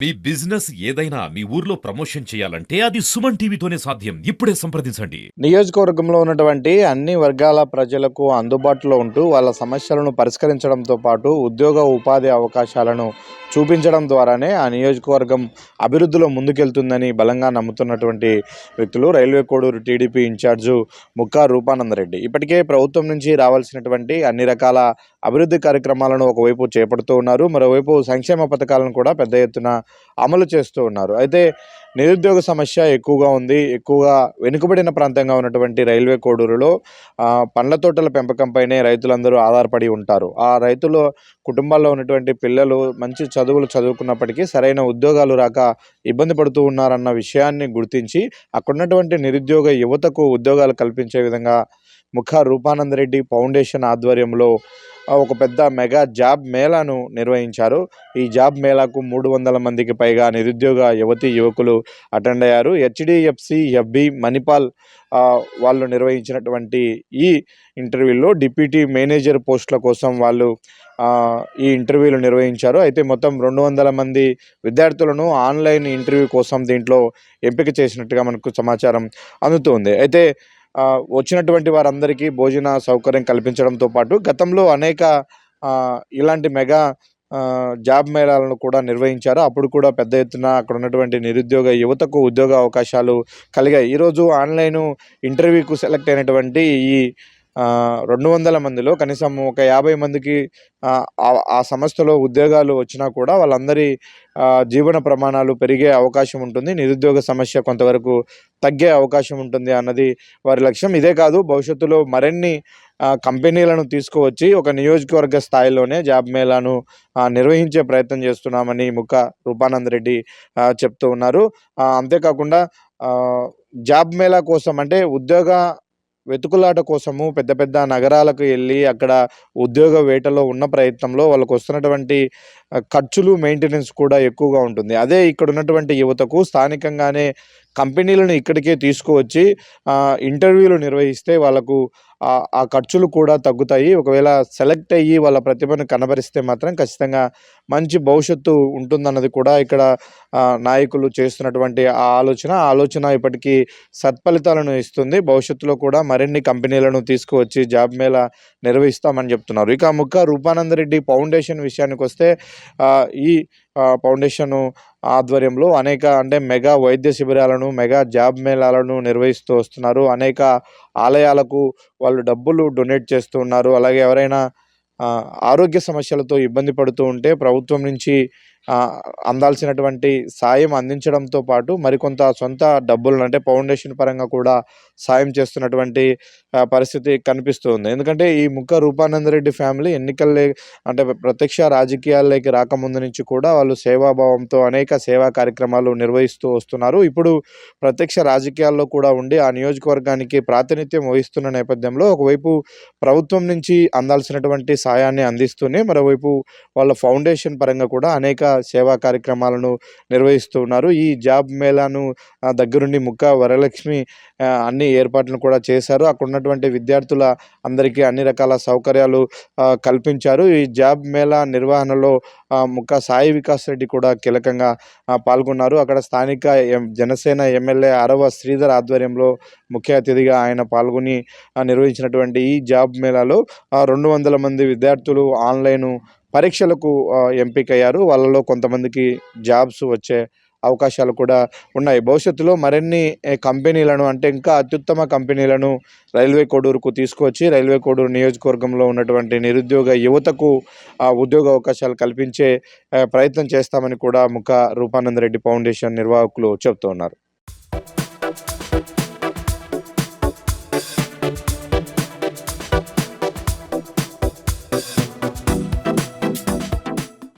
మీ business ఏదైనా మీ ఊర్లో promotion చేయాలంటే అది సుమన్ టీవీతోనే సాధ్యం. ఇప్పుడే సంప్రదించండి. నియోజకవర్గంలో ఉన్నటువంటి అన్ని వర్గాల ప్రజలకు అందుబాటులో ఉంటూ వాళ్ళ సమస్యలను పరిష్కరించడంతో పాటు ఉద్యోగ ఉపాధి అవకాశాలను చూపించడం ద్వారానే ఆ నియోజకవర్గం అభివృద్ధిలో ముందుకెళ్తుందని బలంగా నమ్ముతున్నటువంటి వ్యక్తులు railway Koduru TDP in charge Mukka Roopananda Reddy. ఇప్పటికే ప్రభుత్వం నుంచి రావాల్సినటువంటి అన్ని రకాల అభివృద్ధి కార్యక్రమాలను ఒకవైపు చేపడుతూ ఉన్నారు, మరోవైపు సంక్షేమ పథకాలను కూడా పెద్ద ఎత్తున అమలు చేస్తూ ఉన్నారు. అయితే నిరుద్యోగ సమస్య ఎక్కువగా ఉంది. ఎక్కువగా వెనుకబడిన ప్రాంతంగా ఉన్నటువంటి రైల్వే కోడూరులో పండ్ల తోటల పెంపకంపైనే రైతులందరూ ఆధారపడి ఉంటారు. ఆ రైతుల కుటుంబాల్లో ఉన్నటువంటి పిల్లలు మంచి చదువులు చదువుకున్నప్పటికీ సరైన ఉద్యోగాలు రాక ఇబ్బంది పడుతూ ఉన్నారన్న విషయాన్ని గుర్తించి అక్కడున్నటువంటి నిరుద్యోగ యువతకు ఉద్యోగాలు కల్పించే విధంగా ముఖా రూపానందరెడ్డి ఫౌండేషన్ ఆధ్వర్యంలో ఒక పెద్ద మెగా జాబ్ మేళాను నిర్వహించారు. ఈ జాబ్ మేళాకు 300 మందికి పైగా నిరుద్యోగ యువతీ యువకులు అటెండ్ అయ్యారు. హెచ్డిఎఫ్సి ఎఫ్బి మణిపాల్ వాళ్ళు నిర్వహించినటువంటి ఈ ఇంటర్వ్యూలో డిప్యూటీ మేనేజర్ పోస్టుల కోసం వాళ్ళు ఈ ఇంటర్వ్యూలు నిర్వహించారు. అయితే మొత్తం 200 మంది విద్యార్థులను ఆన్లైన్ ఇంటర్వ్యూ కోసం దీంట్లో ఎంపిక చేసినట్టుగా మనకు సమాచారం అందుతుంది. అయితే వచ్చినటువంటి వారందరికీ భోజన సౌకర్యం కల్పించడంతో పాటు గతంలో అనేక ఇలాంటి మెగా జాబ్ మేళాలను కూడా నిర్వహించారు. అప్పుడు కూడా పెద్ద ఎత్తున అక్కడ ఉన్నటువంటి నిరుద్యోగ యువతకు ఉద్యోగ అవకాశాలు కలిగాయి. ఈరోజు ఆన్లైన్ ఇంటర్వ్యూకు సెలెక్ట్ అయినటువంటి ఈ 200 మందిలో కనీసం ఒక 50 మందికి ఆ సంస్థలో ఉద్యోగాలు వచ్చినా కూడా వాళ్ళందరి జీవన ప్రమాణాలు పెరిగే అవకాశం ఉంటుంది. నిరుద్యోగ సమస్య కొంతవరకు తగ్గే అవకాశం ఉంటుంది అన్నది వారి లక్ష్యం. ఇదే కాదు, భవిష్యత్తులో మరిన్ని కంపెనీలను తీసుకువచ్చి ఒక నియోజకవర్గ స్థాయిలోనే జాబ్ మేళాను నిర్వహించే ప్రయత్నం చేస్తున్నామని ముక్కా రూపానందరెడ్డి చెప్తూ ఉన్నారు. అంతేకాకుండా జాబ్ మేళా కోసం అంటే ఉద్యోగ వెతుకులాట కోసము పెద్ద పెద్ద నగరాలకు వెళ్ళి అక్కడ ఉద్యోగ వేటలో ఉన్న ప్రయత్నంలో వాళ్ళకు వస్తున్నటువంటి ఖర్చులు, మెయింటెనెన్స్ కూడా ఎక్కువగా ఉంటుంది. అదే ఇక్కడ ఉన్నటువంటి యువతకు స్థానికంగానే కంపెనీలను ఇక్కడికే తీసుకువచ్చి ఇంటర్వ్యూలు నిర్వహిస్తే వాళ్ళకు ఆ ఖర్చులు కూడా తగ్గుతాయి. ఒకవేళ సెలెక్ట్ అయ్యి వాళ్ళ ప్రతిభను కనబరిస్తే మాత్రం ఖచ్చితంగా మంచి భవిష్యత్తు ఉంటుందన్నది కూడా ఇక్కడ నాయకులు చేస్తున్నటువంటి ఆలోచన ఇప్పటికీ సత్ఫలితాలను ఇస్తుంది. భవిష్యత్తులో కూడా మరిన్ని కంపెనీలను తీసుకువచ్చి జాబ్ మేళా నిర్వహిస్తామని చెప్తున్నారు. ఇక ముక్కా రూపానందరెడ్డి ఫౌండేషన్ విషయానికి వస్తే ఈ ఫౌండేషన్ ఆధ్వర్యంలో అనేక మెగా వైద్య శిబిరాలను, మెగా జాబ్ మేళాలను నిర్వహిస్తూ వస్తున్నారు. అనేక ఆలయాలకు వాళ్ళు డబ్బులు డొనేట్ చేస్తూ ఉన్నారు. అలాగే ఎవరైనా ఆరోగ్య సమస్యలతో ఇబ్బంది పడుతూ ఉంటే ప్రభుత్వం నుంచి అందాల్సినటువంటి సాయం అందించడంతో పాటు మరికొంత సొంత డబ్బులను అంటే ఫౌండేషన్ పరంగా కూడా సాయం చేస్తున్నటువంటి పరిస్థితి కనిపిస్తుంది. ఎందుకంటే ఈ ముక్కా రూపానందరెడ్డి ఫ్యామిలీ ప్రత్యక్ష రాజకీయాల్లోకి రాకముందు నుంచి కూడా వాళ్ళు సేవాభావంతో అనేక సేవా కార్యక్రమాలు నిర్వహిస్తూ వస్తున్నారు. ఇప్పుడు ప్రత్యక్ష రాజకీయాల్లో కూడా ఉండి ఆ నియోజకవర్గానికి ప్రాతినిధ్యం వహిస్తున్న నేపథ్యంలో ఒకవైపు ప్రభుత్వం నుంచి అందాల్సినటువంటి సాయాన్ని అందిస్తూనే మరోవైపు వాళ్ళ ఫౌండేషన్ పరంగా కూడా అనేక సేవా కార్యక్రమాలను నిర్వహిస్తూ ఉన్నారు. ఈ జాబ్ మేళాను దగ్గరుండి ముక్కా వరలక్ష్మి అన్ని ఏర్పాట్లను కూడా చేశారు. అక్కడ ఉన్నటువంటి విద్యార్థుల అందరికీ అన్ని రకాల సౌకర్యాలు కల్పించారు. ఈ జాబ్ మేళా నిర్వహణలో ముక్కా సాయి వికాస్ రెడ్డి కూడా కీలకంగా పాల్గొన్నారు. అక్కడ స్థానిక జనసేన ఎమ్మెల్యే అరవ శ్రీధర్ ఆధ్వర్యంలో ముఖ్య అతిథిగా ఆయన పాల్గొని నిర్వహించినటువంటి ఈ జాబ్ మేళాలో 200 మంది విద్యార్థులు ఆన్లైన్ పరీక్షలకు ఎంపికయ్యారు. వాళ్ళలో కొంతమందికి జాబ్స్ వచ్చే అవకాశాలు కూడా ఉన్నాయి. భవిష్యత్తులో మరిన్ని కంపెనీలను ఇంకా అత్యుత్తమ కంపెనీలను రైల్వే కోడూరుకు తీసుకువచ్చి రైల్వే కోడూరు నియోజకవర్గంలో ఉన్నటువంటి నిరుద్యోగ యువతకు ఉద్యోగ అవకాశాలు కల్పించే ప్రయత్నం చేస్తామని కూడా ముక్కా రూపానందరెడ్డి ఫౌండేషన్ నిర్వాహకులు చెబుతున్నారు.